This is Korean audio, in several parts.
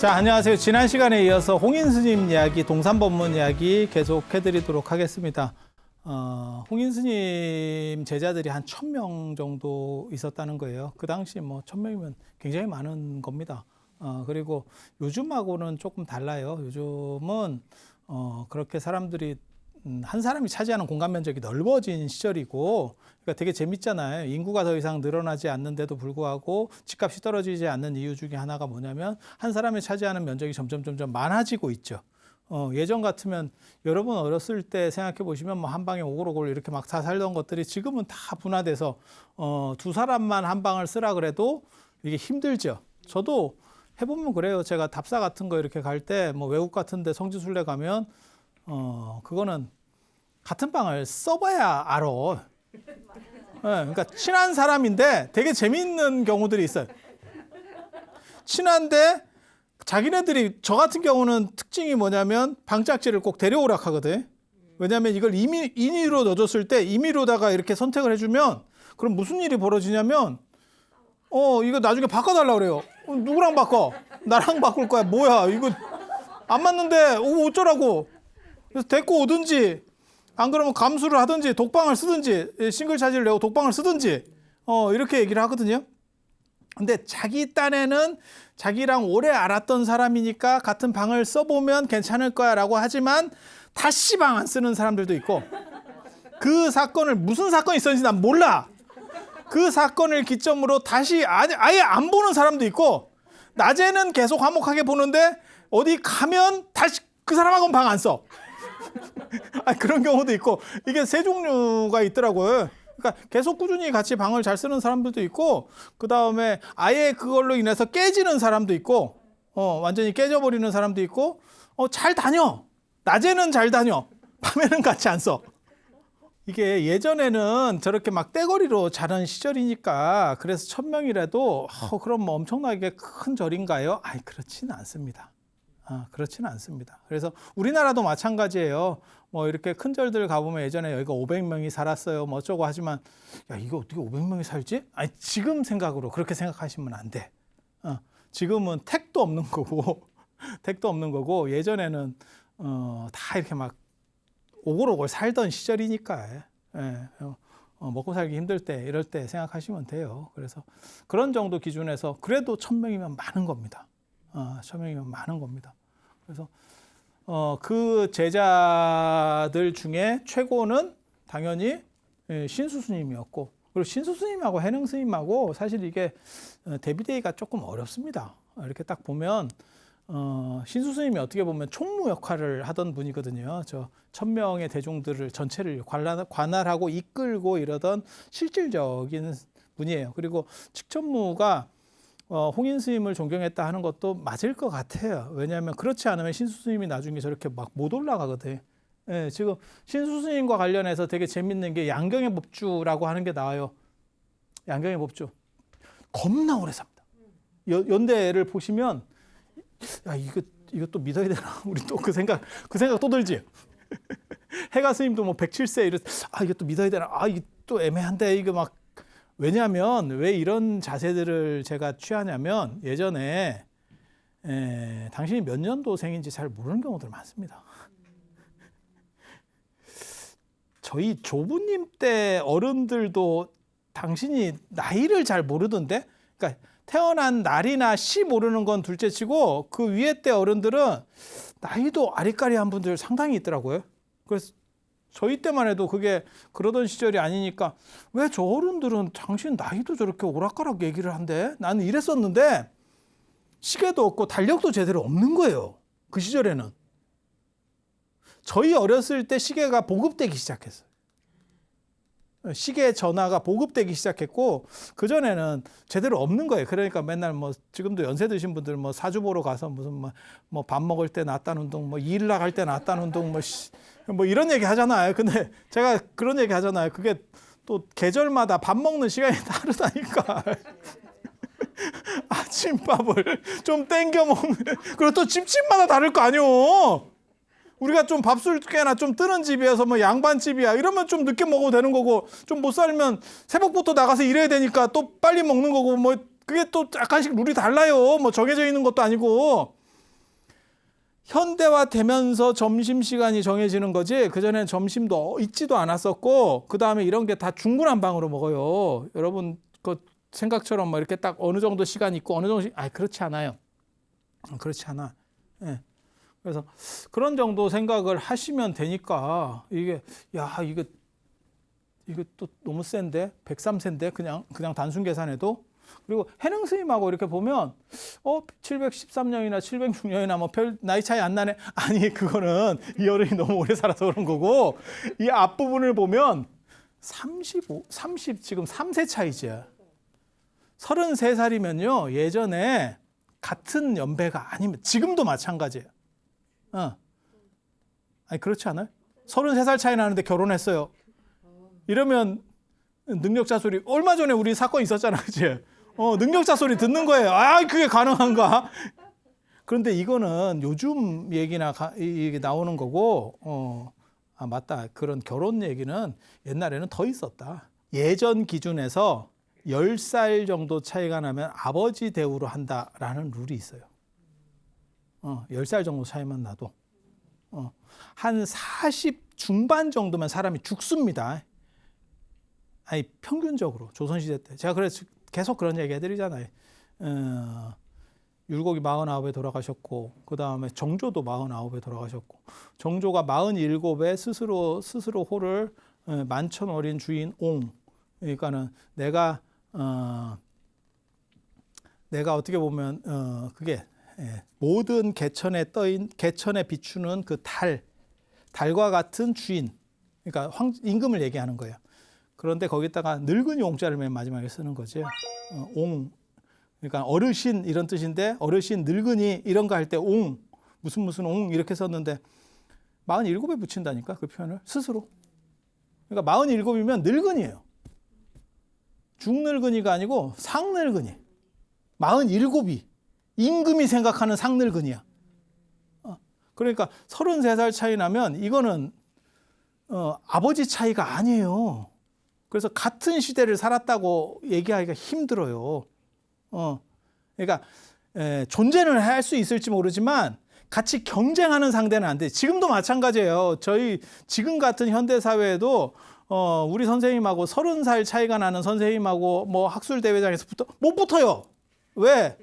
자, 안녕하세요. 지난 시간에 이어서 홍인스님 이야기, 동산법문 이야기 계속 해드리도록 하겠습니다. 홍인스님 제자들이 한 1000명 정도 있었다는 거예요. 그 당시 뭐 1000명이면 굉장히 많은 겁니다. 그리고 요즘하고는 조금 달라요. 요즘은 그렇게 사람들이 한 사람이 차지하는 공간 면적이 넓어진 시절이고, 그러니까 되게 재밌잖아요. 인구가 더 이상 늘어나지 않는데도 불구하고 집값이 떨어지지 않는 이유 중에 하나가 뭐냐면 한 사람이 차지하는 면적이 점점 많아지고 있죠. 예전 같으면 여러분 어렸을 때 생각해 보시면 뭐 한 방에 오골오골 이렇게 막 다 살던 것들이 지금은 다 분화돼서 두 사람만 한 방을 쓰라 그래도 이게 힘들죠. 저도 해보면 그래요. 제가 답사 같은 거 이렇게 갈 때 뭐 외국 같은 데 성지순례 가면 그거는 같은 방을 써봐야 알아. 그러니까 친한 사람인데 되게 재밌는 경우들이 있어요. 친한데 자기네들이, 저 같은 경우는 특징이 뭐냐면 방짝지를 꼭 데려오라 하거든. 왜냐하면 이걸 임의로 넣어줬을 때 임의로다가 이렇게 선택을 해주면 그럼 무슨 일이 벌어지냐면 이거 나중에 바꿔달라 그래요. 누구랑 바꿔? 나랑 바꿀 거야. 뭐야 이거 안 맞는데 어쩌라고. 그래서 데리고 오든지 안 그러면 감수를 하든지 독방을 쓰든지 싱글 차지를 내고 독방을 쓰든지 이렇게 얘기를 하거든요. 근데 자기 딴에는 자기랑 오래 알았던 사람이니까 같은 방을 써보면 괜찮을 거야 라고 하지만 다시 방 안 쓰는 사람들도 있고, 그 사건을 무슨 사건이 있었는지 난 몰라. 그 사건을 기점으로 다시 아예 안 보는 사람도 있고, 낮에는 계속 화목하게 보는데 어디 가면 다시 그 사람하고는 방 안 써. 그런 경우도 있고, 이게 세 종류가 있더라고요. 그러니까 계속 꾸준히 같이 방을 잘 쓰는 사람들도 있고, 그 다음에 아예 그걸로 인해서 깨지는 사람도 있고, 완전히 깨져버리는 사람도 있고, 잘 다녀. 낮에는 잘 다녀. 밤에는 같이 안 써. 이게 예전에는 저렇게 막 떼거리로 자란 시절이니까 그래서 1000명이라도 그럼 뭐 엄청나게 큰 절인가요? 그렇지는 않습니다. 그렇지는 않습니다. 그래서 우리나라도 마찬가지예요. 뭐 이렇게 큰 절들 가보면 예전에 여기가 500명이 살았어요. 뭐 어쩌고 하지만 야, 이거 어떻게 500명이 살지? 지금 생각으로 그렇게 생각하시면 안 돼. 지금은 택도 없는 거고 택도 없는 거고, 예전에는 다 이렇게 막 오골오골 살던 시절이니까 먹고 살기 힘들 때 이럴 때 생각하시면 돼요. 그래서 그런 정도 기준에서 그래도 1000명이면 많은 겁니다. 1000명이면 많은 겁니다. 그래서 그 제자들 중에 최고는 당연히 신수 스님이었고, 그리고 신수 스님하고 해능 스님하고 사실 이게 대비되기가 조금 어렵습니다. 이렇게 딱 보면 신수 스님이 어떻게 보면 총무 역할을 하던 분이거든요. 저 1000명의 대중들을 전체를 관할하고 이끌고 이러던 실질적인 분이에요. 그리고 측천무가 홍인 스님을 존경했다 하는 것도 맞을 것 같아요. 왜냐하면 그렇지 않으면 신수 스님이 나중에 저렇게 막 못 올라가거든. 지금 신수 스님과 관련해서 되게 재밌는 게 양경의 법주라고 하는 게 나와요. 양경의 법주 겁나 오래 삽니다. 연대를 보시면 야, 이거 또 믿어야 되나? 우리 또 그 생각 또 들지. 해가 스님도 뭐 107세 이래. 이거 또 믿어야 되나? 이게 또 애매한데 이거 막. 왜냐하면 왜 이런 자세들을 제가 취하냐면 예전에 당신이 몇 년도생인지 잘 모르는 경우들 많습니다. 저희 조부님 때 어른들도 당신이 나이를 잘 모르던데, 그러니까 태어난 날이나 시 모르는 건 둘째치고 그 위에 때 어른들은 나이도 아리까리한 분들 상당히 있더라고요. 그래서 저희 때만 해도 그게 그러던 시절이 아니니까 왜 저 어른들은 당신 나이도 저렇게 오락가락 얘기를 한대? 나는 이랬었는데 시계도 없고 달력도 제대로 없는 거예요. 그 시절에는. 저희 어렸을 때 시계가 보급되기 시작했어요. 시계 전화가 보급되기 시작했고 그전에는 제대로 없는 거예요. 그러니까 맨날 뭐 지금도 연세 드신 분들 뭐 사주 보러 가서 무슨 뭐 밥 먹을 때 낫다는 둥, 뭐 일 나갈 때 낫다는 둥, 뭐 이런 얘기 하잖아요. 근데 제가 그런 얘기 하잖아요. 그게 또 계절마다 밥 먹는 시간이 다르다니까. 아침밥을 좀 땡겨 먹는, 그리고 또 집집마다 다를 거 아니오. 우리가 좀 밥술께나 좀 뜨는 집이어서 뭐 양반집이야 이러면 좀 늦게 먹어도 되는 거고, 좀 못 살면 새벽부터 나가서 일해야 되니까 또 빨리 먹는 거고, 뭐 그게 또 약간씩 룰이 달라요. 뭐 정해져 있는 것도 아니고. 현대화되면서 점심시간이 정해지는 거지 그전에는 점심도 있지도 않았었고 그다음에 이런 게 다 중구난방으로 먹어요. 여러분 그 생각처럼 뭐 이렇게 딱 어느 정도 시간 있고 어느 정도 그렇지 않아요. 그렇지 않아. 예. 그래서 그런 정도 생각을 하시면 되니까 이게 이거 또 너무 센데 103세인데 그냥 단순 계산해도 그리고 해능 스님하고 이렇게 보면 713년이나 706년이나 뭐 별 나이 차이 안 나네. 아니 그거는 이 어른이 너무 오래 살아서 그런 거고 이 앞부분을 보면 30 지금 3세 차이지. 33살이면요 예전에 같은 연배가 아니면 지금도 마찬가지예요. 아니 그렇지 않아요? 33살 차이 나는데 결혼했어요. 이러면 능력자 소리 얼마 전에 우리 사건 있었잖아, 그치? 능력자 소리 듣는 거예요. 그게 가능한가? 그런데 이거는 요즘 얘기나 이게 나오는 거고, 맞다. 그런 결혼 얘기는 옛날에는 더 있었다. 예전 기준에서 10살 정도 차이가 나면 아버지 대우로 한다라는 룰이 있어요. 10살 정도 차이만 나도. 한 40 중반 정도면 사람이 죽습니다. 아니 평균적으로 조선시대 때 제가 그래서 계속 그런 얘기 해드리잖아요. 율곡이 49에 돌아가셨고 그 다음에 정조도 49에 돌아가셨고 정조가 47에 스스로 호를 만천 어린 주인 옹 그러니까는 내가 어떻게 보면 그게 모든 개천에 비추는 그 달과 같은 주인 그러니까 임금을 얘기하는 거예요. 그런데 거기다가 늙은이 옹자를 맨 마지막에 쓰는 거죠. 옹. 그러니까 어르신 이런 뜻인데 어르신 늙은이 이런 거 할 때 옹. 무슨 옹 이렇게 썼는데 47에 붙인다니까 그 표현을 스스로. 그러니까 47이면 늙은이에요. 중늙은이가 아니고 상늙은이. 47이. 임금이 생각하는 상늙은이야. 그러니까 33살 차이 나면 이거는 아버지 차이가 아니에요. 그래서 같은 시대를 살았다고 얘기하기가 힘들어요. 그러니까 존재는 할 수 있을지 모르지만 같이 경쟁하는 상대는 안 돼. 지금도 마찬가지예요. 저희 지금 같은 현대 사회에도 우리 선생님하고 30살 차이가 나는 선생님하고 뭐 학술 대회장에서 못 붙어요. 왜?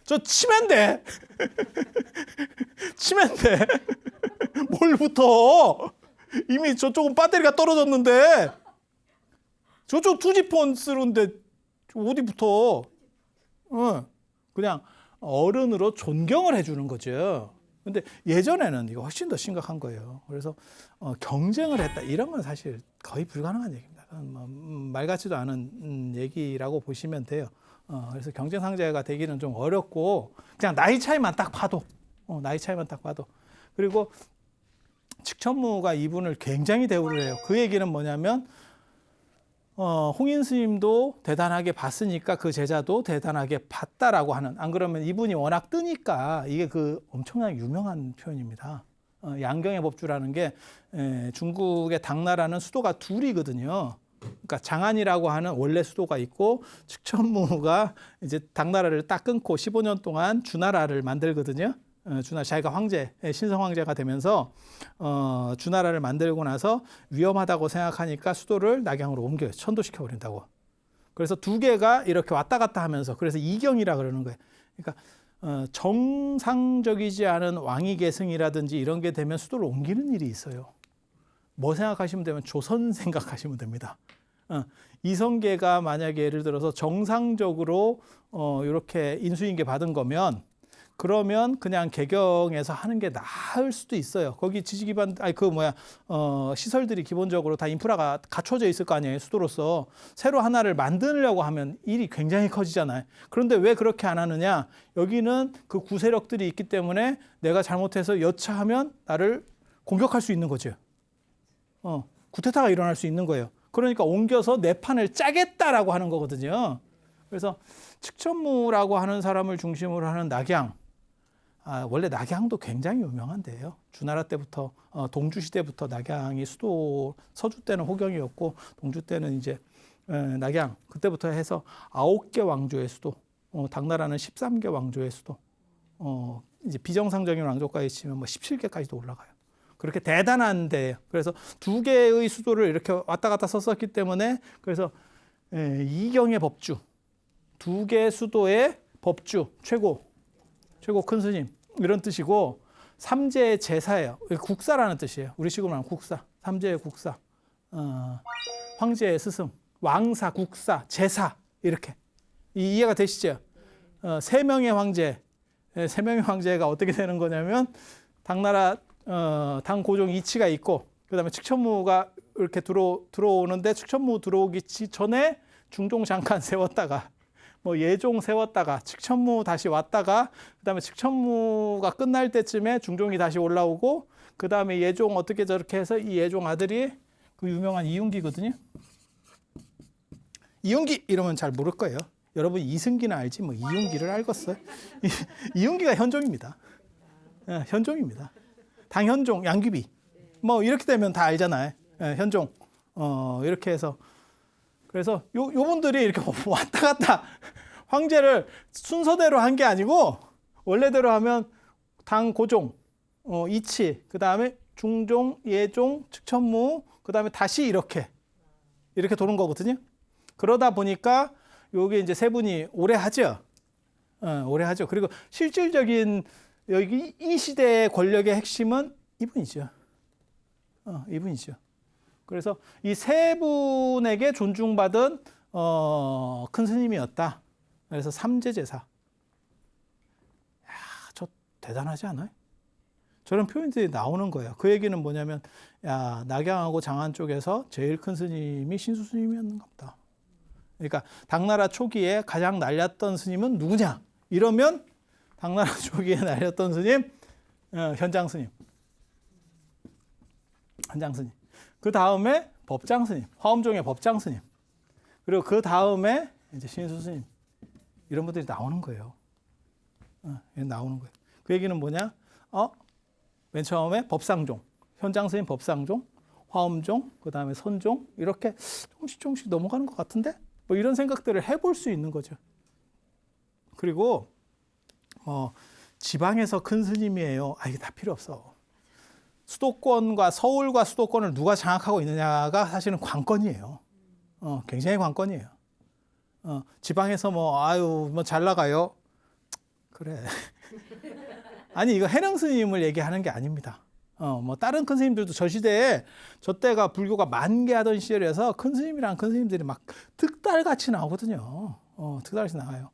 저 치매인데. 치매인데. 뭘 붙어? 이미 저쪽은 배터리가 떨어졌는데 저쪽 투지폰 쓰는데 어디 붙어? 그냥 어른으로 존경을 해주는 거죠. 근데 예전에는 이거 훨씬 더 심각한 거예요. 그래서 경쟁을 했다 이런 건 사실 거의 불가능한 얘기입니다. 말 같지도 않은 얘기라고 보시면 돼요. 그래서 경쟁 상대가 되기는 좀 어렵고 그냥 나이 차이만 딱 봐도 그리고 측천무가 이분을 굉장히 대우를 해요. 그 얘기는 뭐냐면 홍인 스님도 대단하게 봤으니까 그 제자도 대단하게 봤다라고 하는 안 그러면 이분이 워낙 뜨니까 이게 그 엄청나게 유명한 표현입니다. 양경의 법주라는 게 중국의 당나라는 수도가 둘이거든요. 그러니까 장안이라고 하는 원래 수도가 있고 측천무가 이제 당나라를 딱 끊고 15년 동안 주나라를 만들거든요. 주나라 자기가 황제, 신성 황제가 되면서 주나라를 만들고 나서 위험하다고 생각하니까 수도를 낙양으로 옮겨요. 천도시켜 버린다고. 그래서 두 개가 이렇게 왔다 갔다 하면서 그래서 이경이라 그러는 거예요. 그러니까 정상적이지 않은 왕위 계승이라든지 이런 게 되면 수도를 옮기는 일이 있어요. 뭐 생각하시면 되면 조선 생각하시면 됩니다. 이성계가 만약에 예를 들어서 정상적으로 이렇게 인수인계 받은 거면 그러면 그냥 개경에서 하는 게 나을 수도 있어요. 거기 지지기반, 시설들이 기본적으로 다 인프라가 갖춰져 있을 거 아니에요. 수도로서. 새로 하나를 만들려고 하면 일이 굉장히 커지잖아요. 그런데 왜 그렇게 안 하느냐? 여기는 그 구세력들이 있기 때문에 내가 잘못해서 여차하면 나를 공격할 수 있는 거죠. 구테타가 일어날 수 있는 거예요. 그러니까 옮겨서 내 판을 짜겠다라고 하는 거거든요. 그래서 측천무라고 하는 사람을 중심으로 하는 낙양. 원래 낙양도 굉장히 유명한데요. 주나라 때부터 동주 시대부터 낙양이 수도 서주 때는 호경이었고 동주 때는 이제 낙양 그때부터 해서 9개 왕조의 수도 당나라는 13개 왕조의 수도 이제 비정상적인 왕조까지 치면 뭐 17개까지도 올라가요. 그렇게 대단한 데예요. 그래서 두 개의 수도를 이렇게 왔다 갔다 썼었기 때문에 그래서 이경의 법주, 두 개의 수도의 법주, 최고 큰 스님 이런 뜻이고 삼재의 제사예요. 국사라는 뜻이에요. 우리식으로 말하면 국사, 삼재의 국사, 황제의 스승, 왕사, 국사, 제사 이렇게 이해가 되시죠? 세 명의 황제, 세 명의 황제가 어떻게 되는 거냐면 당나라 당 고종 이치가 있고 그다음에 측천무가 이렇게 들어오는데 측천무 들어오기 전에 중종 잠깐 세웠다가 뭐 예종 세웠다가 측천무 다시 왔다가 그다음에 측천무가 끝날 때쯤에 중종이 다시 올라오고 그다음에 예종 어떻게 저렇게 해서 이 예종 아들이 그 유명한 이윤기거든요. 이윤기 이러면 잘 모를 거예요. 여러분 이승기는 알지 뭐 이윤기를 알겠어요? 이윤기가 현종입니다. 현종입니다. 당현종, 양귀비 뭐 이렇게 되면 다 알잖아요. 현종 이렇게 해서 그래서 요분들이 이렇게 왔다 갔다 황제를 순서대로 한 게 아니고 원래대로 하면 당 고종, 이치, 그 다음에 중종, 예종, 측천무, 그 다음에 다시 이렇게 도는 거거든요. 그러다 보니까 요게 이제 세 분이 오래 하죠. 오래 하죠. 그리고 실질적인 여기 이 시대의 권력의 핵심은 이분이죠. 이분이죠. 그래서 이 세 분에게 존중받은 큰 스님이었다. 그래서 삼재제사. 야, 저 대단하지 않아요? 저런 표현들이 나오는 거예요. 그 얘기는 뭐냐면 야, 낙양하고 장안 쪽에서 제일 큰 스님이 신수 스님이었는가 보다. 그러니까 당나라 초기에 가장 날렸던 스님은 누구냐? 이러면 당나라 초기에 날렸던 스님 현장 스님. 현장 스님. 그 다음에 법장 스님, 화엄종의 법장 스님. 그리고 그 다음에 이제 신수 스님. 이런 분들이 나오는 거예요. 나오는 거예요. 그 얘기는 뭐냐? 맨 처음에 법상종, 현장 스님 법상종, 화엄종, 그 다음에 선종 이렇게 조금씩 넘어가는 것 같은데? 뭐 이런 생각들을 해볼 수 있는 거죠. 그리고 지방에서 큰 스님이에요. 이게 다 필요 없어. 수도권과 서울과 수도권을 누가 장악하고 있느냐가 사실은 관건이에요. 굉장히 관건이에요. 지방에서 뭐 잘 나가요. 그래. 아니 이거 해능 스님을 얘기하는 게 아닙니다. 뭐 다른 큰 스님들도 저 시대에 저 때가 불교가 만개하던 시절이어서 큰 스님이랑 큰 스님들이 막 득달같이 나오거든요. 득달같이 나와요.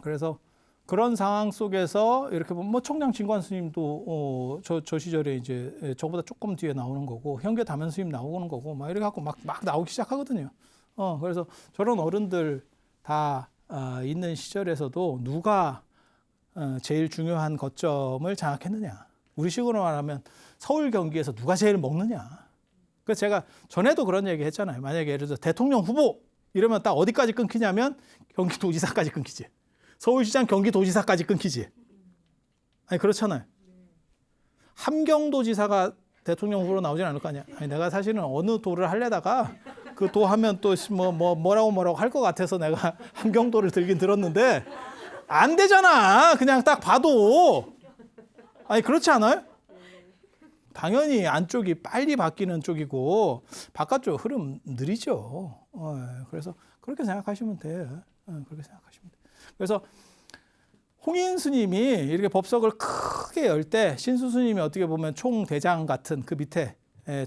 그래서 그런 상황 속에서 이렇게 보면 뭐 청량 진관 스님도 저 시절에 이제 저보다 조금 뒤에 나오는 거고 현계 다면 스님 나오는 거고 막 이렇게 갖고 막 나오기 시작하거든요. 그래서 저런 어른들 다 있는 시절에서도 누가 제일 중요한 거점을 장악했느냐. 우리식으로 말하면 서울 경기에서 누가 제일 먹느냐. 그래서 제가 전에도 그런 얘기 했잖아요. 만약에 예를 들어서 대통령 후보 이러면 딱 어디까지 끊기냐면 경기도지사까지 끊기지. 서울시장 경기도지사까지 끊기지. 아니 그렇잖아요. 함경도지사가 대통령 후보로 나오진 않을 거 아니야. 아니 내가 사실은 어느 도를 하려다가 그 도 하면 또 뭐라고 할 것 같아서 내가 함경도를 들긴 들었는데 안 되잖아. 그냥 딱 봐도. 아니 그렇지 않아요? 당연히 안쪽이 빨리 바뀌는 쪽이고 바깥쪽 흐름 느리죠. 그래서 그렇게 생각하시면 돼요. 그렇게 생각하시면 돼요. 그래서 홍인 스님이 이렇게 법석을 크게 열 때 신수 스님이 어떻게 보면 총대장 같은 그 밑에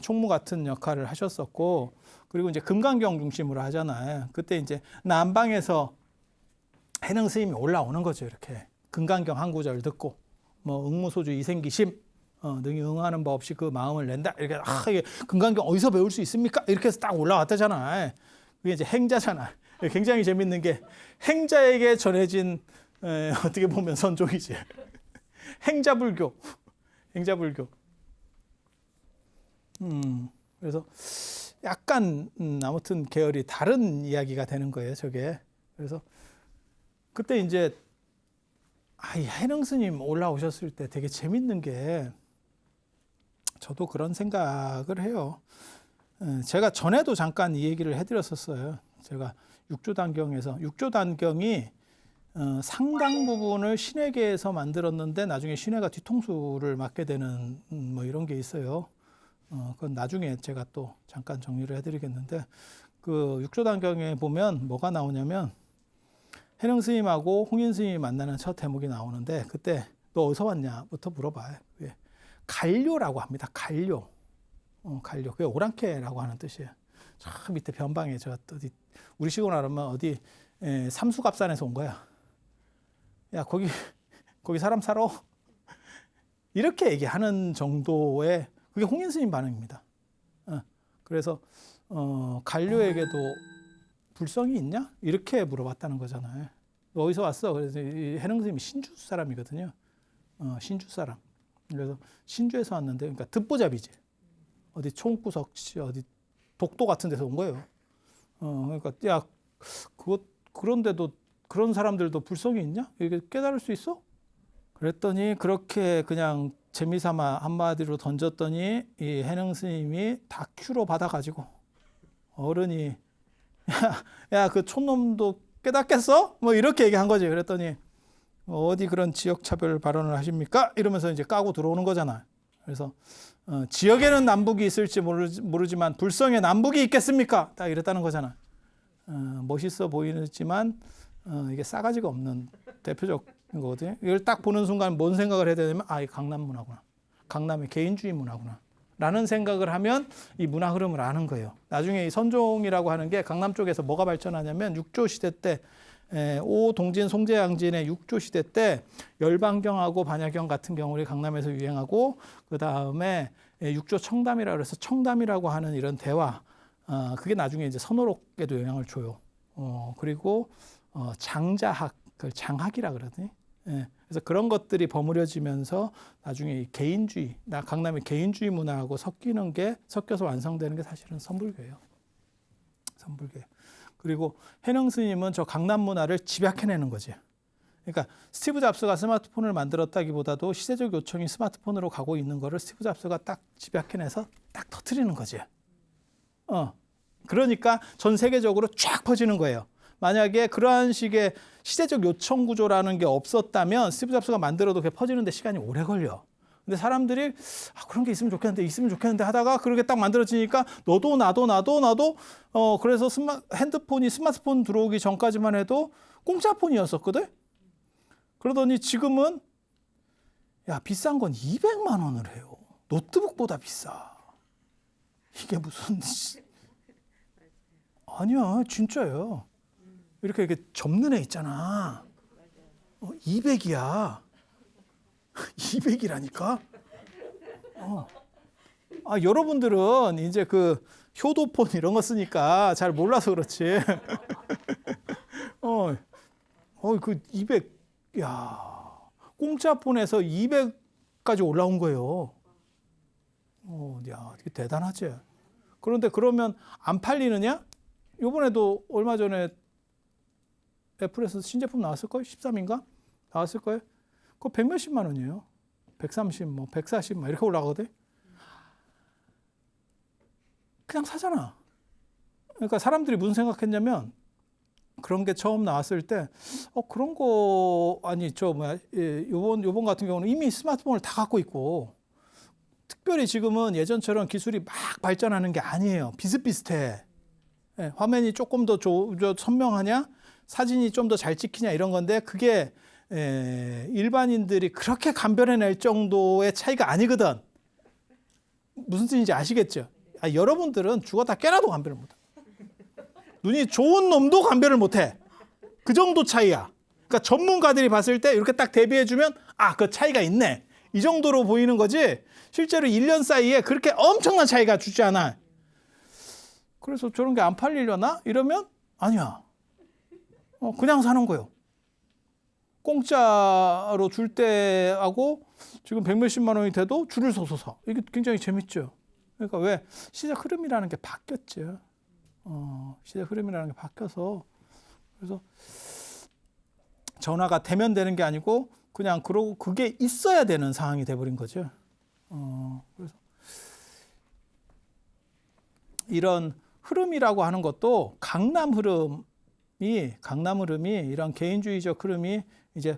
총무 같은 역할을 하셨었고 그리고 이제 금강경 중심으로 하잖아요. 그때 이제 남방에서 해능 스님이 올라오는 거죠. 이렇게 금강경 한 구절 듣고 뭐 응무소주 이생기심 능히 응하는 바 없이 그 마음을 낸다. 이렇게 이게 금강경 어디서 배울 수 있습니까? 이렇게 해서 딱 올라왔다잖아요. 그게 이제 행자잖아. 굉장히 재밌는 게 행자에게 전해진 어떻게 보면 선종이지. 행자불교. 그래서 약간 아무튼 계열이 다른 이야기가 되는 거예요. 저게. 그래서 그때 이제 이 해능 스님 올라오셨을 때 되게 재밌는 게 저도 그런 생각을 해요. 제가 전에도 잠깐 이 얘기를 해드렸었어요. 제가 육조단경에서 육조단경이 상당 부분을 신에게에서 만들었는데 나중에 신해가 뒤통수를 맞게 되는 뭐 이런 게 있어요. 그건 나중에 제가 또 잠깐 정리를 해드리겠는데 그 육조단경에 보면 뭐가 나오냐면 해능 스님하고 홍인 스님이 만나는 첫 대목이 나오는데 그때 너 어디서 왔냐부터 물어봐요. 왜? 갈료라고 합니다. 갈료. 갈료. 그게 오랑캐라고 하는 뜻이에요. 저 밑에 변방에 저 어디 우리 시골 하면 어디 삼수갑산에서 온 거야. 야 거기 사람 살아? 이렇게 얘기하는 정도의 그게 홍인 스님 반응입니다. 그래서 갈료에게도 불성이 있냐? 이렇게 물어봤다는 거잖아요. 너 어디서 왔어? 그래서 이 해능 스님이 신주 사람이거든요. 신주 사람. 그래서 신주에서 왔는데, 그러니까 듣보잡이지. 어디 총구석, 어디 독도 같은 데서 온 거예요. 그러니까 야 그런데도 그런 사람들도 불성이 있냐? 이게 깨달을 수 있어? 그랬더니 그렇게 그냥 재미삼아 한마디로 던졌더니 이 해능 스님이 다큐로 받아가지고 어른이 야 그 촌놈도 깨닫겠어? 뭐 이렇게 얘기한 거지. 그랬더니 어디 그런 지역 차별 발언을 하십니까? 이러면서 이제 까고 들어오는 거잖아. 그래서 지역에는 남북이 있을지 모르지만 불성에 남북이 있겠습니까? 딱 이랬다는 거잖아. 멋있어 보이지만 이게 싸가지가 없는 대표적인 거거든요. 이걸 딱 보는 순간 뭔 생각을 해야 되냐면 이 강남 문화구나. 강남의 개인주의 문화구나. 라는 생각을 하면 이 문화 흐름을 아는 거예요. 나중에 이 선종이라고 하는 게 강남 쪽에서 뭐가 발전하냐면 육조 시대 때 오동진 송제양진의 육조 시대 때 열반경하고 반야경 같은 경우를 강남에서 유행하고 그 다음에 육조 청담이라고 해서 청담이라고 하는 이런 대화 그게 나중에 이제 선호록에도 영향을 줘요. 그리고 장자학, 그걸 장학이라 그러더니. 그래서 그런 것들이 버무려지면서 나중에 이 개인주의, 강남의 개인주의 문화하고 섞여서 완성되는 게 사실은 선불교예요. 선불교예요. 그리고 해능 스님은 저 강남 문화를 집약해내는 거지. 그러니까 스티브 잡스가 스마트폰을 만들었다기보다도 시대적 요청이 스마트폰으로 가고 있는 거를 스티브 잡스가 딱 집약해내서 딱 터뜨리는 거지. 그러니까 전 세계적으로 쫙 퍼지는 거예요. 만약에 그러한 식의 시대적 요청 구조라는 게 없었다면 스티브 잡스가 만들어도 그게 퍼지는데 시간이 오래 걸려. 근데 사람들이 그런 게 있으면 좋겠는데 하다가 그렇게 딱 만들어지니까 너도 나도 그래서 핸드폰이 스마트폰 들어오기 전까지만 해도 공짜폰이었었거든. 그러더니 지금은 야 비싼 건 200만 원을 해요. 노트북보다 비싸. 이게 무슨 아니야 진짜예요. 이렇게 접는 애 있잖아. 200이야. 200이라니까. 여러분들은 이제 그 효도폰 이런 거 쓰니까 잘 몰라서 그렇지. 그 200, 야, 공짜 폰에서 200까지 올라온 거예요. 야, 되게 대단하지. 그런데 그러면 안 팔리느냐? 이번에도 얼마 전에 애플에서 신제품 나왔을 거예요. 13인가? 나왔을 거예요. 그거 100몇십만 원이에요. 130, 140 이렇게 올라가거든. 그냥 사잖아. 그러니까 사람들이 무슨 생각했냐면 그런 게 처음 나왔을 때 그런 거 아니 요번 같은 경우는 이미 스마트폰을 다 갖고 있고 특별히 지금은 예전처럼 기술이 막 발전하는 게 아니에요. 비슷비슷해. 화면이 조금 더 선명하냐? 사진이 좀 더 잘 찍히냐 이런 건데 그게 일반인들이 그렇게 감별해낼 정도의 차이가 아니거든. 무슨 뜻인지 아시겠죠? 여러분들은 죽었다 깨라도 감별을 못해. 눈이 좋은 놈도 감별을 못해. 그 정도 차이야. 그러니까 전문가들이 봤을 때 이렇게 딱 대비해주면 그 차이가 있네. 이 정도로 보이는 거지 실제로 1년 사이에 그렇게 엄청난 차이가 주지 않아. 그래서 저런 게 안 팔리려나? 이러면 아니야. 그냥 사는 거예요. 공짜로 줄 때하고 지금 100몇십만 원이 돼도 줄을 서서 사. 이게 굉장히 재밌죠. 그러니까 왜? 시대 흐름이라는 게 바뀌었죠. 시대 흐름이라는 게 바뀌어서 그래서 전화가 되면 되는 게 아니고 그냥 그러고 그게 있어야 되는 상황이 돼버린 거죠. 그래서 이런 흐름이라고 하는 것도 강남 흐름 강남 흐름이 이런 개인주의적 흐름이 이제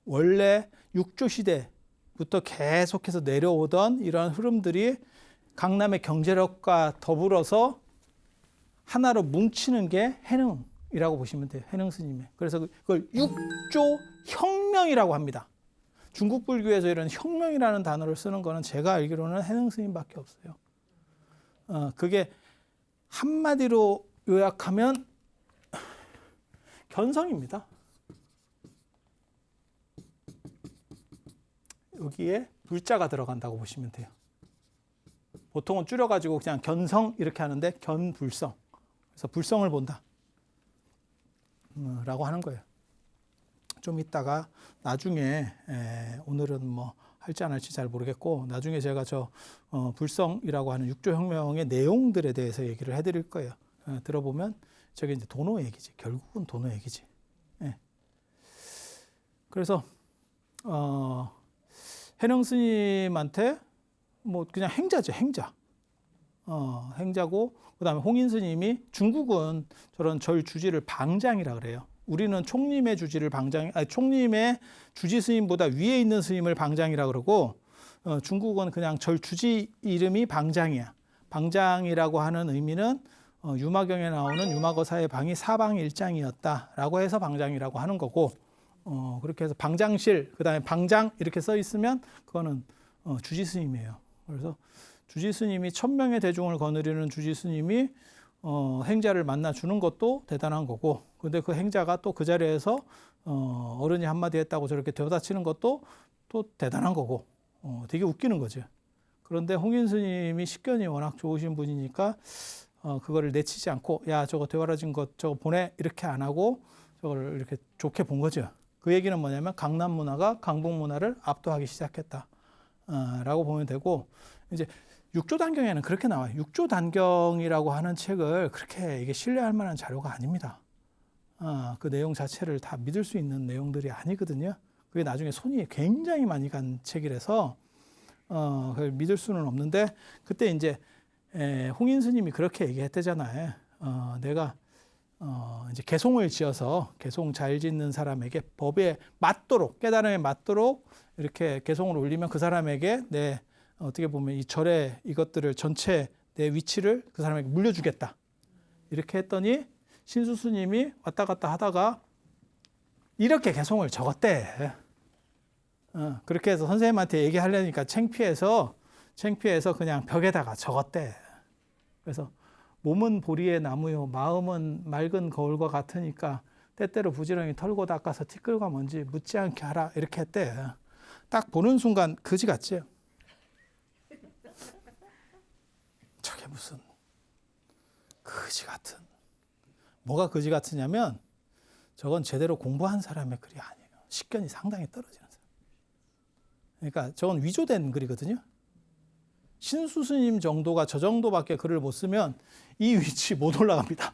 원래 육조 시대부터 계속해서 내려오던 이런 흐름들이 강남의 경제력과 더불어서 하나로 뭉치는 게 해능이라고 보시면 돼요. 해능 스님의. 그래서 그걸 육조 혁명이라고 합니다. 중국 불교에서 이런 혁명이라는 단어를 쓰는 거는 제가 알기로는 해능 스님밖에 없어요. 그게 한마디로 요약하면 견성입니다. 여기에 불자가 들어간다고 보시면 돼요. 보통은 줄여가지고 그냥 견성 이렇게 하는데 견불성. 그래서 불성을 본다. 라고 하는 거예요. 좀 이따가 나중에 오늘은 뭐 할지 안 할지 잘 모르겠고 나중에 제가 불성이라고 하는 육조혁명의 내용들에 대해서 얘기를 해드릴 거예요. 들어보면 저게 이제 도노 얘기지. 결국은 도노 얘기지. 예. 그래서 해능 스님한테 뭐 그냥 행자죠, 행자. 행자고 그다음에 홍인 스님이 중국은 저런 절 주지를 방장이라 그래요. 우리는 총림의 주지를 총림의 주지 스님보다 위에 있는 스님을 방장이라 그러고 중국은 그냥 절 주지 이름이 방장이야. 방장이라고 하는 의미는 유마경에 나오는 유마거사의 방이 사방일장이었다라고 해서 방장이라고 하는 거고 그렇게 해서 방장실 그다음에 방장 이렇게 써 있으면 그거는 주지 스님이에요. 그래서 주지 스님이 1000명의 대중을 거느리는 주지 스님이 행자를 만나 주는 것도 대단한 거고 근데 그 행자가 또 그 자리에서 어른이 한마디 했다고 저렇게 되어다치는 것도 또 대단한 거고 되게 웃기는 거죠. 그런데 홍인 스님이 식견이 워낙 좋으신 분이니까 그거를 내치지 않고 야 저거 되어라진 것 저거 보내 이렇게 안 하고 저걸 이렇게 좋게 본 거죠. 그 얘기는 뭐냐면 강남 문화가 강북 문화를 압도하기 시작했다 라고 보면 되고 이제 육조단경에는 그렇게 나와요. 육조단경이라고 하는 책을 그렇게 이게 신뢰할 만한 자료가 아닙니다. 그 내용 자체를 다 믿을 수 있는 내용들이 아니거든요. 그게 나중에 손이 굉장히 많이 간 책이라서 그걸 믿을 수는 없는데 그때 이제 홍인 스님이 그렇게 얘기했대잖아요. 내가 이제 개송을 지어서 개송 잘 짓는 사람에게 법에 맞도록 깨달음에 맞도록 이렇게 개송을 올리면 그 사람에게 내 어떻게 보면 이 절의 이것들을 전체 내 위치를 그 사람에게 물려주겠다. 이렇게 했더니 신수 스님이 왔다 갔다 하다가 이렇게 개송을 적었대. 그렇게 해서 선생님한테 얘기하려니까 창피해서 그냥 벽에다가 적었대. 그래서 몸은 보리의 나무요 마음은 맑은 거울과 같으니까 때때로 부지런히 털고 닦아서 티끌과 먼지 묻지 않게 하라 이렇게 했대. 딱 보는 순간 그지 같지? 저게 무슨 그지 같은 뭐가 그지 같으냐면 저건 제대로 공부한 사람의 글이 아니에요. 식견이 상당히 떨어지는 사람. 그러니까 저건 위조된 글이거든요. 신수 스님 정도가 저 정도밖에 글을 못 쓰면 이 위치 못 올라갑니다.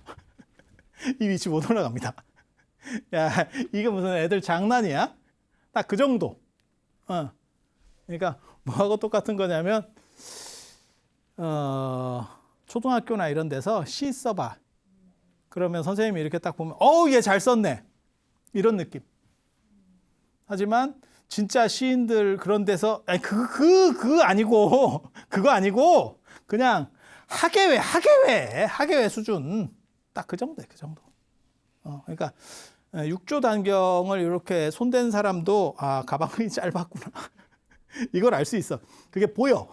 이 위치 못 올라갑니다. 야, 이게 무슨 애들 장난이야? 딱 그 정도. 그러니까 뭐하고 똑같은 거냐면 초등학교나 이런 데서 시 써봐. 그러면 선생님이 이렇게 딱 보면 얘 잘 썼네. 이런 느낌. 하지만 진짜 시인들 그런 데서 그거 아니고 그냥 학예회 수준 딱 그 정도예요. 그 정도. 그러니까 육조 단경을 이렇게 손댄 사람도 가방이 짧았구나. 이걸 알 수 있어. 그게 보여.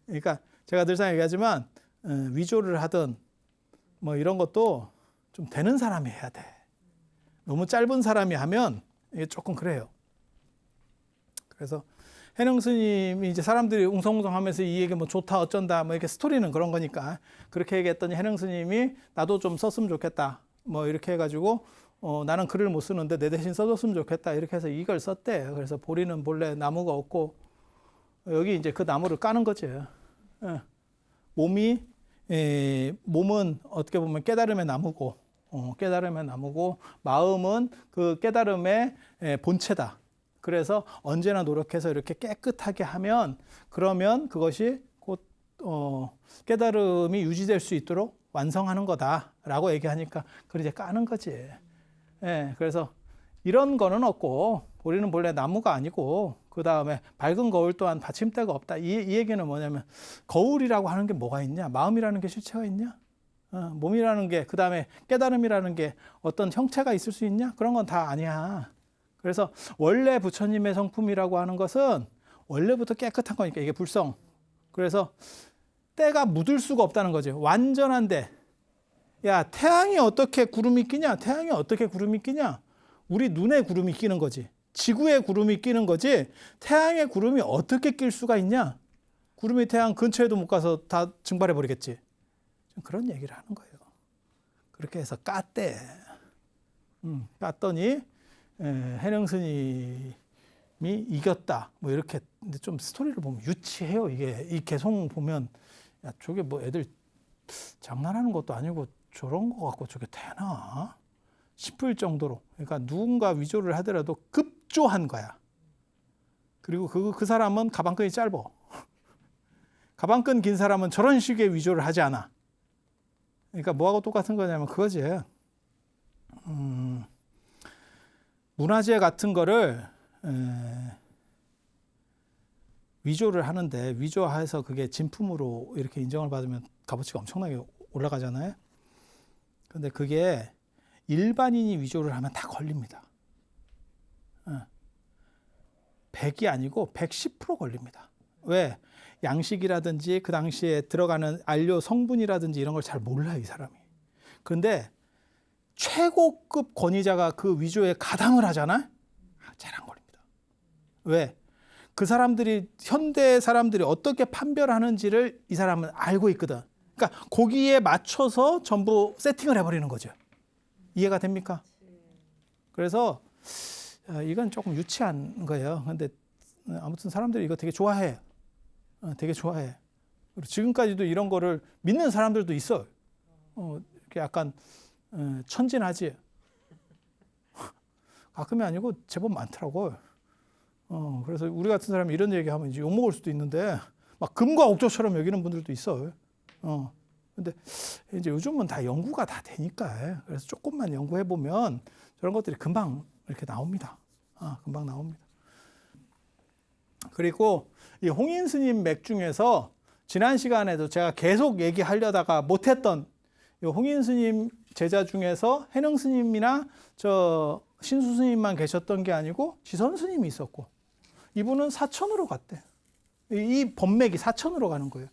그러니까 제가 늘상 얘기하지만 위조를 하든 뭐 이런 것도 좀 되는 사람이 해야 돼. 너무 짧은 사람이 하면 이게 조금 그래요. 그래서 해능 스님이 이제 사람들이 웅성웅성하면서 이 얘기 뭐 좋다 어쩐다 뭐 이렇게 스토리는 그런 거니까 그렇게 얘기했더니 해능 스님이 나도 좀 썼으면 좋겠다 뭐 이렇게 해가지고 나는 글을 못 쓰는데 내 대신 써줬으면 좋겠다 이렇게 해서 이걸 썼대. 그래서 보리는 본래 나무가 없고 여기 이제 그 나무를 까는 거죠. 몸은 어떻게 보면 깨달음의 나무고 마음은 그 깨달음의 본체다. 그래서 언제나 노력해서 이렇게 깨끗하게 하면 그러면 그것이 곧 깨달음이 유지될 수 있도록 완성하는 거다라고 얘기하니까 그걸 이제 까는 거지. 예, 그래서 이런 거는 없고 우리는 본래 나무가 아니고 그 다음에 밝은 거울 또한 받침대가 없다. 이 얘기는 뭐냐면 거울이라고 하는 게 뭐가 있냐? 마음이라는 게 실체가 있냐? 몸이라는 게 그 다음에 깨달음이라는 게 어떤 형체가 있을 수 있냐? 그런 건 다 아니야. 그래서 원래 부처님의 성품이라고 하는 것은 원래부터 깨끗한 거니까 이게 불성. 그래서 때가 묻을 수가 없다는 거죠. 완전한데 야 태양이 어떻게 구름이 끼냐? 태양이 어떻게 구름이 끼냐? 우리 눈에 구름이 끼는 거지. 지구에 구름이 끼는 거지. 태양에 구름이 어떻게 낄 수가 있냐? 구름이 태양 근처에도 못 가서 다 증발해 버리겠지. 그런 얘기를 하는 거예요. 그렇게 해서 깠대. 깠더니 해능 스님이 이겼다. 뭐 이렇게. 근데 좀 스토리를 보면 유치해요. 이게 이 개송 보면 야 저게 뭐 애들 장난하는 것도 아니고 저런 거 갖고 저게 되나 싶을 정도로. 그러니까 누군가 위조를 하더라도 급조한 거야. 그리고 그 사람은 가방끈이 짧어. 가방끈 긴 사람은 저런 식의 위조를 하지 않아. 그러니까 뭐하고 똑같은 거냐면 그거지. 문화재 같은 거를 위조를 하는데 위조해서 그게 진품으로 이렇게 인정을 받으면 값어치가 엄청나게 올라가잖아요. 근데 그게 일반인이 위조를 하면 다 걸립니다. 100이 아니고 110% 걸립니다. 왜? 양식이라든지 그 당시에 들어가는 안료 성분이라든지 이런 걸 잘 몰라요, 이 사람이. 그런데 최고급 권위자가 그 위조에 가담을 하잖아? 잘 안 걸립니다. 왜? 그 사람들이, 현대 사람들이 어떻게 판별하는지를 이 사람은 알고 있거든. 그러니까 거기에 맞춰서 전부 세팅을 해버리는 거죠. 이해가 됩니까? 그래서 이건 조금 유치한 거예요. 근데 아무튼 사람들이 이거 되게 좋아해. 되게 좋아해. 그리고 지금까지도 이런 거를 믿는 사람들도 있어요. 이렇게 약간 천진하지. 가끔이 아니고 제법 많더라고요. 그래서 우리 같은 사람이 이런 얘기하면 이제 욕먹을 수도 있는데 막 금과 옥조처럼 여기는 분들도 있어요. 근데 이제 요즘은 다 연구가 다 되니까 그래서 조금만 연구해 보면 저런 것들이 금방 이렇게 나옵니다. 금방 나옵니다. 그리고 이 홍인 스님 맥 중에서 지난 시간에도 제가 계속 얘기하려다가 못했던 이 홍인 스님 제자 중에서 해능 스님이나 저 신수 스님만 계셨던 게 아니고 지선 스님이 있었고 이분은 사천으로 갔대. 이 법맥이 사천으로 가는 거예요.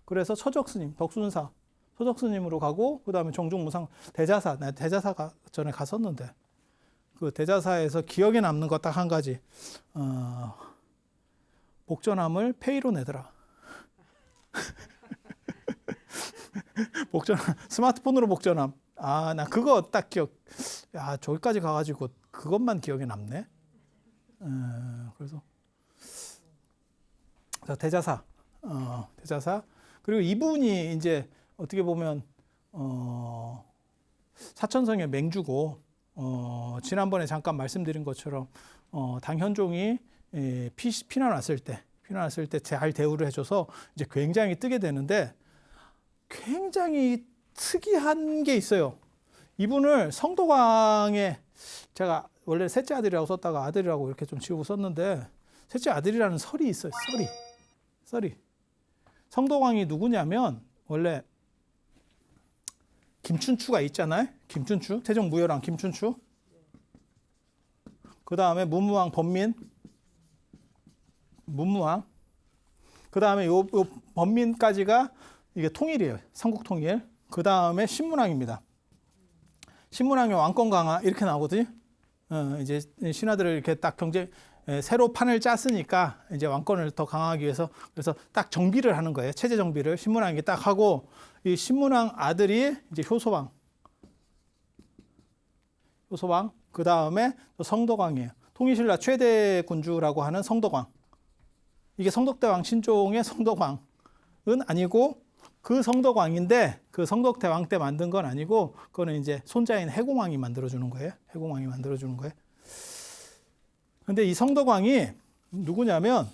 그래서 처적 스님, 덕순사, 처적 스님으로 가고 그 다음에 정중무상 대자사, 나 대자사가 전에 갔었는데 그 대자사에서 기억에 남는 거 딱 한 가지. 복전함을 페이로 내더라. 복전함, 스마트폰으로 복전함. 나 그거 딱 기억. 야, 저기까지 가가지고 그것만 기억에 남네. 그래서 대자사, 대자사. 그리고 이분이 이제 어떻게 보면 사천성의 맹주고 지난번에 잠깐 말씀드린 것처럼 당현종이 피난 왔을 때 잘 대우를 해줘서 이제 굉장히 뜨게 되는데 굉장히 특이한 게 있어요. 이분을 성도광에 제가 원래 셋째 아들이라고 썼다가 아들이라고 이렇게 좀 지우고 썼는데 셋째 아들이라는 설이 있어요. 설이. 성도광이 누구냐면 원래 김춘추가 있잖아요. 김춘추, 태종무열왕 김춘추. 그 다음에 문무왕 범민, 문무왕. 그 다음에 요 범민까지가 이게 통일이에요. 삼국 통일. 그 다음에 신문왕입니다. 신문왕의 왕권 강화 이렇게 나오거든요. 이제 신하들을 이렇게 딱 새로 판을 짰으니까 이제 왕권을 더 강화하기 위해서 그래서 딱 정비를 하는 거예요. 체제 정비를 신문왕이 딱 하고 이 신문왕 아들이 이제 효소왕. 그 다음에 성덕왕이에요. 통일신라 최대 군주라고 하는 성덕왕. 이게 성덕대왕 신종의 성덕왕은 아니고 그 성덕왕인데 그 성덕대왕 때 만든 건 아니고 그거는 이제 손자인 해공왕이 만들어주는 거예요. 해공왕이 만들어주는 거예요. 근데 이 성덕왕이 누구냐면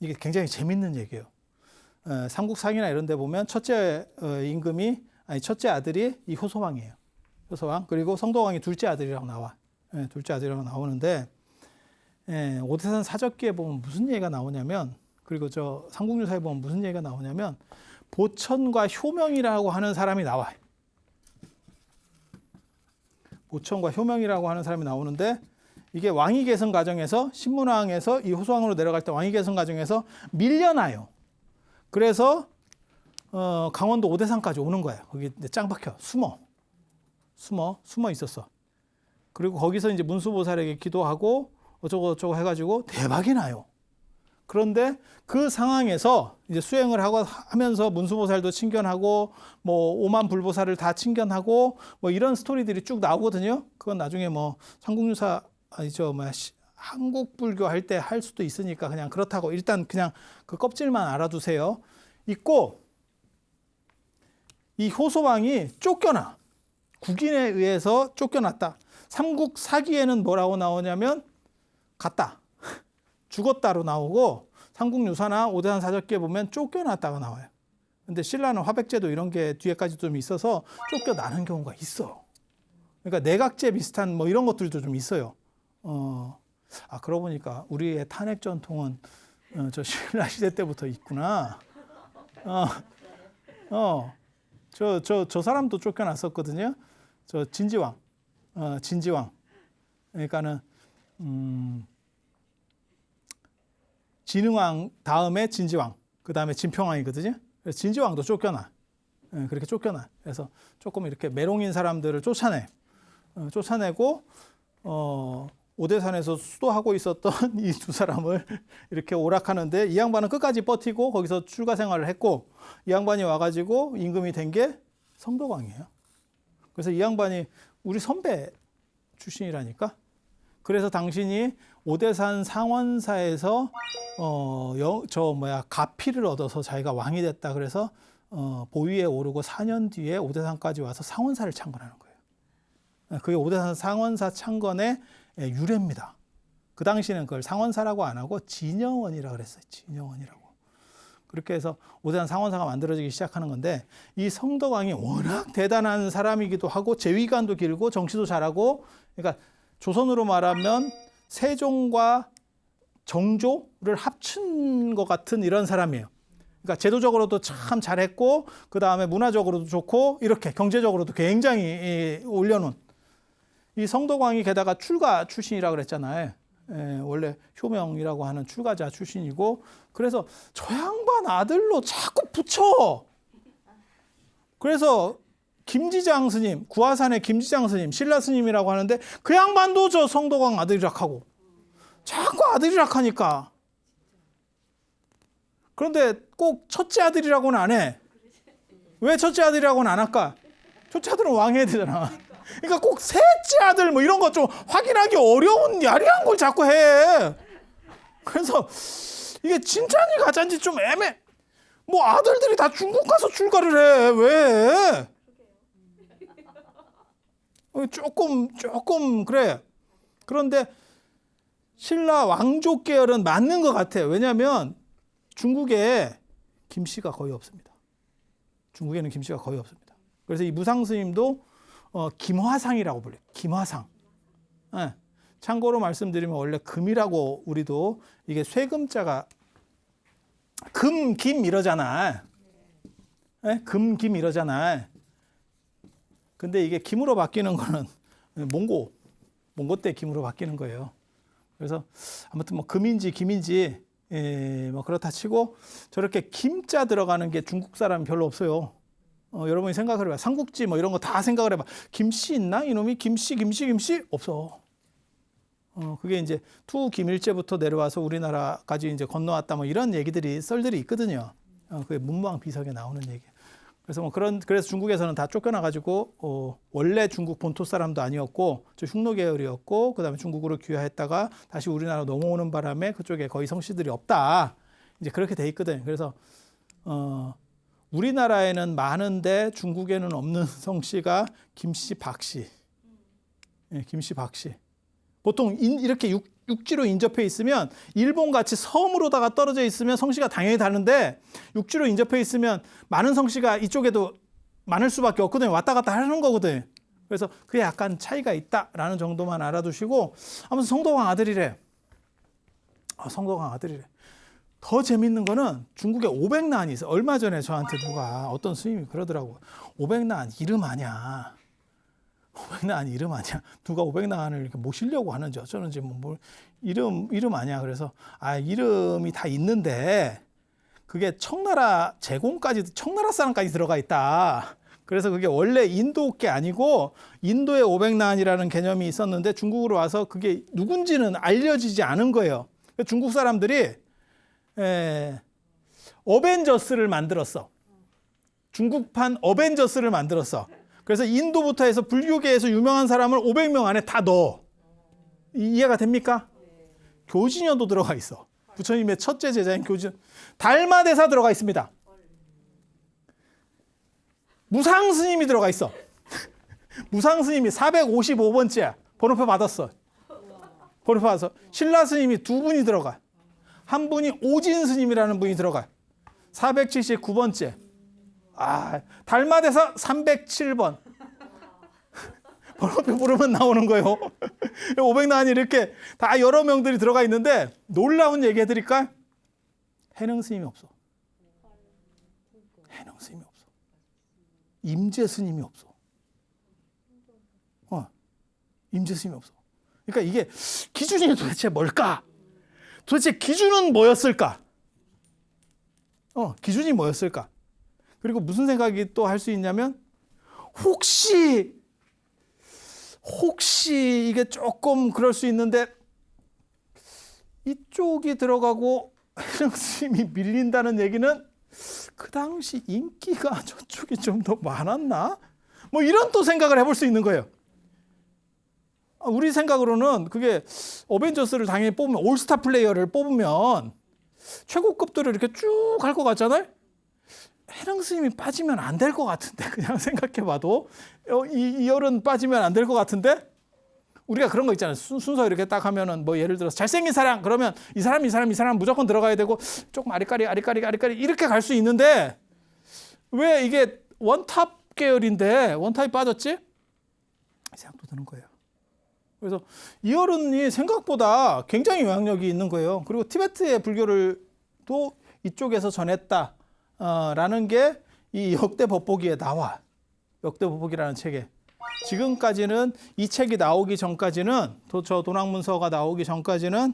이게 굉장히 재밌는 얘기예요. 삼국상이나 이런 데 보면 첫째 첫째 아들이 이 효소왕이에요. 효소왕. 그리고 성도왕이 둘째 아들이라고 나와. 둘째 아들이라고 나오는데 오대산 사적기에 보면 무슨 얘기가 나오냐면, 그리고 저 삼국유사에 보면 무슨 얘기가 나오냐면 보천과 효명이라고 하는 사람이 나와요. 보천과 효명이라고 하는 사람이 나오는데, 이게 왕위 계승 과정에서 신문왕에서 이 효소왕으로 내려갈 때 왕위 계승 과정에서 밀려나요. 그래서 강원도 오대산까지 오는 거예요. 거기 짱 박혀 숨어 있었어. 그리고 거기서 이제 문수보살에게 기도하고 어쩌고 해가지고 대박이 나요. 그런데 그 상황에서 이제 수행을 하면서 문수보살도 친견하고 뭐 오만 불보살을 다 친견하고 뭐 이런 스토리들이 쭉 나오거든요. 그건 나중에 뭐 삼국유사 한국 불교 할 때 할 수도 있으니까 그냥 그렇다고 일단 그냥 그 껍질만 알아두세요. 있고 이 효소왕이 쫓겨나. 국인에 의해서 쫓겨났다. 삼국 사기에는 뭐라고 나오냐면 갔다. 죽었다로 나오고, 삼국유사나 오대산 사적기에 보면 쫓겨났다가 나와요. 근데 신라는 화백제도 이런 게 뒤에까지 좀 있어서 쫓겨나는 경우가 있어. 그러니까 내각제 비슷한 뭐 이런 것들도 좀 있어요. 그러고 보니까 우리의 탄핵 전통은 저 신라 시대 때부터 있구나. 저 사람도 쫓겨났었거든요. 저 진지왕. 그러니까는 진흥왕 다음에 진지왕, 그 다음에 진평왕이거든요. 그래서 진지왕도 쫓겨나. 그렇게 쫓겨나. 그래서 조금 이렇게 메롱인 사람들을 쫓아내고 오대산에서 수도하고 있었던 이 두 사람을 이렇게 오락하는데, 이 양반은 끝까지 버티고 거기서 출가 생활을 했고, 이 양반이 와가지고 임금이 된 게 성덕왕이에요. 그래서 이 양반이 우리 선배 출신이라니까. 그래서 당신이 오대산 상원사에서 가피를 얻어서 자기가 왕이 됐다. 그래서 보위에 오르고 4년 뒤에 오대산까지 와서 상원사를 창건하는 거예요. 그게 오대산 상원사 창건의 유래입니다. 그 당시에는 그걸 상원사라고 안 하고 진여원이라고 그랬어요. 진여원이라고. 그렇게 해서 오대산 상원사가 만들어지기 시작하는 건데, 이 성덕왕이 워낙 대단한 사람이기도 하고 재위관도 길고 정치도 잘하고, 그러니까 조선으로 말하면 세종과 정조를 합친 것 같은 이런 사람이에요. 그러니까 제도적으로도 참 잘했고, 그 다음에 문화적으로도 좋고, 이렇게 경제적으로도 굉장히 올려놓은 이 성덕왕이, 게다가 출가 출신이라고 그랬잖아요. 원래 효명이라고 하는 출가자 출신이고, 그래서 저 양반 아들로 자꾸 붙여. 그래서 김지장 스님, 구화산의 김지장 스님, 신라 스님이라고 하는데 그 양반도 저 성덕왕 아들이라 하고, 자꾸 아들이라 하니까. 그런데 꼭 첫째 아들이라고는 안 해. 왜 첫째 아들이라고는 안 할까? 첫째 아들은 왕해야 되잖아. 그러니까 꼭 셋째 아들 뭐 이런 거 좀 확인하기 어려운 야리한 걸 자꾸 해. 그래서 이게 진짜인지 가짜인지 좀 애매. 뭐 아들들이 다 중국 가서 출가를 해. 왜? 조금 그래. 그런데 신라 왕족 계열은 맞는 것 같아요. 왜냐하면 중국에 김씨가 거의 없습니다. 중국에는 김씨가 거의 없습니다. 그래서 이 무상 스님도 김화상이라고 불려요. 김화상. 네. 참고로 말씀드리면 원래 금이라고, 우리도 이게 쇠금자가 금, 김 이러잖아. 네? 금, 김 이러잖아. 근데 이게 김으로 바뀌는 거는 몽고 때 김으로 바뀌는 거예요. 그래서 아무튼 뭐 금인지 김인지 뭐 그렇다 치고, 저렇게 김자 들어가는 게 중국 사람 별로 없어요. 여러분이 생각을 해봐. 삼국지 뭐 이런 거 다 생각을 해봐. 김씨 있나? 이놈이 김씨 없어. 그게 이제 투김일제부터 내려와서 우리나라까지 이제 건너왔다 뭐 이런 얘기들이, 썰들이 있거든요. 그게 문무왕 비석에 나오는 얘기. 그래서 뭐 그래서 중국에서는 다 쫓겨나가지고 원래 중국 본토 사람도 아니었고 저 흉노 계열이었고, 그다음에 중국으로 귀화했다가 다시 우리나라 넘어오는 바람에 그쪽에 거의 성씨들이 없다. 이제 그렇게 돼 있거든. 그래서 우리나라에는 많은데 중국에는 없는 성씨가 김씨, 박씨. 예, 김씨, 박씨. 보통 이렇게 육지로 인접해 있으면 일본 같이 섬으로다가 떨어져 있으면 성씨가 당연히 다른데 육지로 인접해 있으면 많은 성씨가 이쪽에도 많을 수밖에 없거든요. 왔다 갔다 하는 거거든. 그래서 그게 약간 차이가 있다라는 정도만 알아두시고 아무튼 성덕왕 아들이래. 성덕왕 아들이래. 더 재밌는 거는 중국에 오백난이 있어. 얼마 전에 저한테 누가 어떤 스님이 그러더라고. 오백난 이름 아냐. 오백난 이름 아니야. 누가 오백난을 이렇게 모시려고 하는지 어쩌는지 뭐 이름 아니야. 그래서 이름이 다 있는데 그게 청나라 제공까지 청나라 사람까지 들어가 있다. 그래서 그게 원래 인도 게 아니고 인도에 오백난이라는 개념이 있었는데 중국으로 와서 그게 누군지는 알려지지 않은 거예요. 중국 사람들이 어벤져스를 만들었어. 중국판 어벤져스를 만들었어. 그래서 인도부터 해서 불교계에서 유명한 사람을 500명 안에 다 넣어. 이해가 됩니까? 교진여도 들어가 있어. 부처님의 첫째 제자인 교진. 달마대사 들어가 있습니다. 무상스님이 들어가 있어. 무상스님이 455번째야. 번호표 받았어. 번호표 받아서 신라스님이 2분이 들어가. 한 분이 오진스님이라는 분이 들어가. 479번째. 달마대사 307번. 번호표 부르면 나오는 거예요. 500난이 이렇게 다 여러 명들이 들어가 있는데 놀라운 얘기 해드릴까? 해능 스님이 없어. 해능 스님이 없어. 임재 스님이 없어. 임재 스님이 없어. 그러니까 이게 기준이 도대체 뭘까? 도대체 기준은 뭐였을까? 기준이 뭐였을까? 그리고 무슨 생각이 또 할 수 있냐면 혹시 이게 조금 그럴 수 있는데 이쪽이 들어가고 해능 스님이 밀린다는 얘기는 그 당시 인기가 저쪽이 좀 더 많았나? 뭐 이런 또 생각을 해볼 수 있는 거예요. 우리 생각으로는 그게 어벤져스를 당연히 뽑으면 올스타 플레이어를 뽑으면 최고급들을 이렇게 쭉 할 것 같잖아요. 해능 스님이 빠지면 안 될 것 같은데 그냥 생각해봐도 이열은 빠지면 안 될 것 같은데 우리가 그런 거 있잖아요. 순서 이렇게 딱 하면은 뭐 예를 들어서 잘생긴 사람 그러면 이 사람 무조건 들어가야 되고 조금 아리까리 이렇게 갈 수 있는데 왜 이게 원탑 계열인데 원탑이 빠졌지? 생각도 드는 거예요. 그래서 이열은이 생각보다 굉장히 영향력이 있는 거예요. 그리고 티베트의 불교를 또 이쪽에서 전했다. 라는 게 이 역대 법보기에 나와. 역대 법보기라는 책에. 지금까지는 이 책이 나오기 전까지는 저 도랑문서가 나오기 전까지는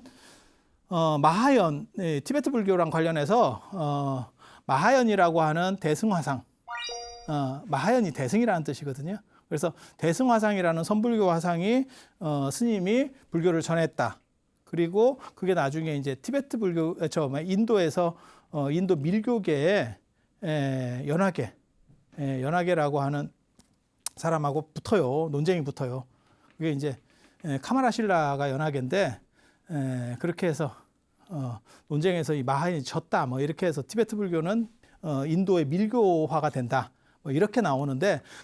마하연 티베트 불교랑 관련해서 마하연이라고 하는 대승화상 마하연이 대승이라는 뜻이거든요. 그래서 대승화상이라는 선불교 화상이 스님이 불교를 전했다. 그리고 그게 나중에 이제 티베트 불교 인도에서 인도 밀교계에 연하계라고 하는 사람하고 붙어요. 논쟁이 붙어요. 그게 이제 카마라실라가 연하계인데 그렇게 해서 논쟁에서 이 마하연이 졌다. 뭐 이렇게 해서 티베트 불교는 인도의 밀교화가 된다. 뭐 이렇게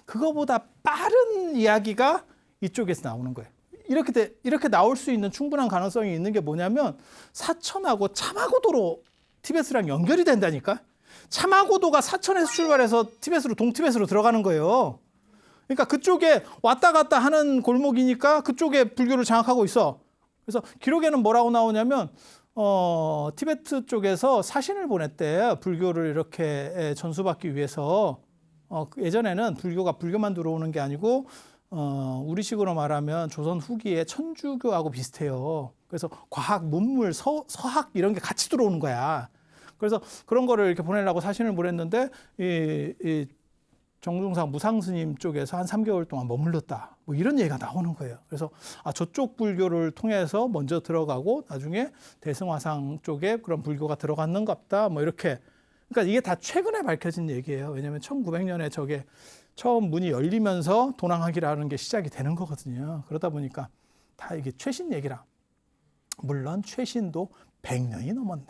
그거보다 빠른 이야기가 이쪽에서 나오는 거예요. 이렇게 나올 수 있는 충분한 가능성이 있는 게 뭐냐면 사천하고 차마고도로 티베트랑 연결이 된다니까. 차마고도가 사천에서 출발해서 티베트로 동티베트로 들어가는 거예요. 그러니까 그쪽에 왔다 갔다 하는 골목이니까 그쪽에 불교를 장악하고 있어. 그래서 기록에는 뭐라고 나오냐면 티베트 쪽에서 사신을 보냈대. 불교를 이렇게 전수받기 위해서. 예전에는 불교만 들어오는 게 아니고 우리식으로 말하면 조선 후기에 천주교하고 비슷해요. 그래서 과학, 문물, 서학 이런 게 같이 들어오는 거야. 그래서 그런 거를 이렇게 보내려고 사신을 보냈는데 이 정중사 무상스님 쪽에서 한 3개월 동안 머물렀다. 뭐 이런 얘기가 나오는 거예요. 그래서 저쪽 불교를 통해서 먼저 들어가고 나중에 대승화상 쪽에 그런 불교가 들어갔는갑다. 뭐 이렇게. 그러니까 이게 다 최근에 밝혀진 얘기예요. 왜냐하면 1900년에 저게 처음 문이 열리면서 도랑학이라는 게 시작이 되는 거거든요. 그러다 보니까 다 이게 최신 얘기라. 물론 최신도 100년이 넘었네.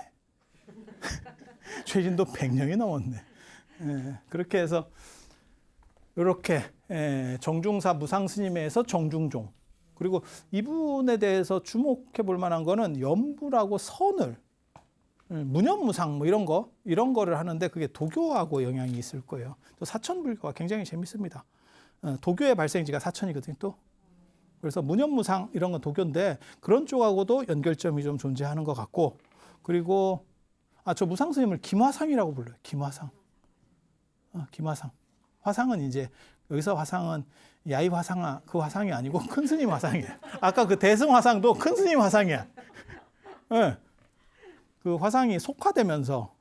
최신도 100년이 넘었네. 그렇게 해서 이렇게 정중사 무상스님에서 정중종 그리고 이분에 대해서 주목해 볼 만한 거는 연불하고 선을 무념무상 뭐 이런 거를 하는데 그게 도교하고 영향이 있을 거예요. 또 사천불교가 굉장히 재밌습니다. 도교의 발생지가 사천이거든요. 또 그래서 무념무상 이런 건 도교인데 그런 쪽하고도 연결점이 좀 존재하는 것 같고 그리고 저 무상 스님을 김화상이라고 불러요. 김화상. 김화상. 화상은 이제 여기서 화상은 야이 화상 그 화상이 아니고 큰 스님 화상이에요. 아까 그 대승 화상도 큰 스님 화상이야. 네. 그 화상이 속화되면서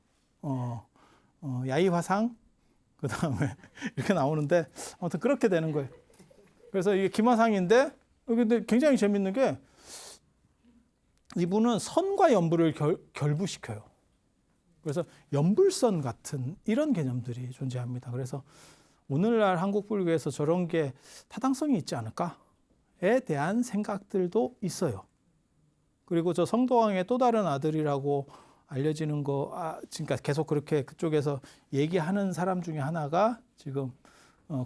야이 화상 그 다음에 이렇게 나오는데 아무튼 그렇게 되는 거예요. 그래서 이게 김화상인데 근데 굉장히 재밌는 게 이분은 선과 연불을 결부시켜요. 그래서 연불선 같은 이런 개념들이 존재합니다. 그래서 오늘날 한국 불교에서 저런 게 타당성이 있지 않을까에 대한 생각들도 있어요. 그리고 저 성도왕의 또 다른 아들이라고 알려지는 거, 그러니까 계속 그렇게 그쪽에서 얘기하는 사람 중에 하나가 지금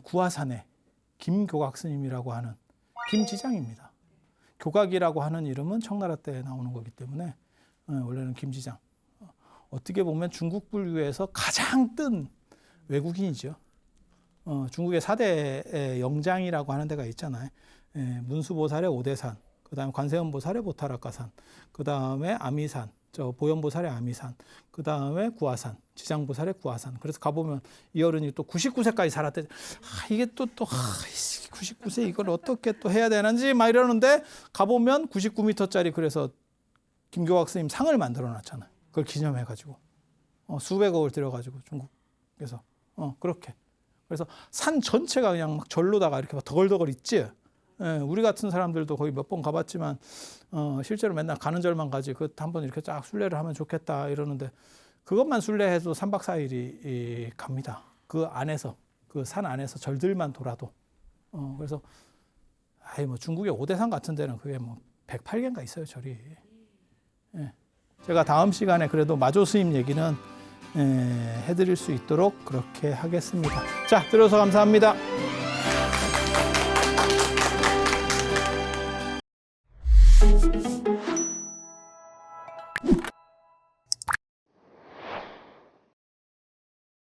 구화산의 김교각 스님이라고 하는 김지장입니다. 교각이라고 하는 이름은 청나라 때 나오는 거기 때문에 원래는 김지장. 어떻게 보면 중국 불교에서 가장 뜬 외국인이죠. 중국의 4대 영장이라고 하는 데가 있잖아요. 문수보살의 오대산, 그 다음에 관세음보살의 보타락가산, 그 다음에 아미산, 보현보살의 아미산, 그 다음에 구화산, 지장보살의 구화산. 그래서 가보면 이 어른이 또 99세까지 살았대. 이게 또 99세 이걸 어떻게 또 해야 되는지 막 이러는데 가보면 99m짜리 그래서 김교각 스님 상을 만들어 놨잖아요. 그걸 기념해가지고 수백억을 들여가지고 중국에서 그렇게. 그래서 산 전체가 그냥 막 절로다가 이렇게 막 덕얼덕얼 있지. 우리 같은 사람들도 거의 몇 번 가봤지만 실제로 맨날 가는 절만 가지 그 한번 이렇게 쫙 순례를 하면 좋겠다 이러는데 그것만 순례해도 3박 4일이 갑니다. 그 안에서 그 산 안에서 절들만 돌아도 그래서 뭐 중국의 오대산 같은 데는 그게 뭐 108개인가 있어요 절이. 제가 다음 시간에 그래도 마조 스님 얘기는 해드릴 수 있도록 그렇게 하겠습니다. 자, 들어서 감사합니다.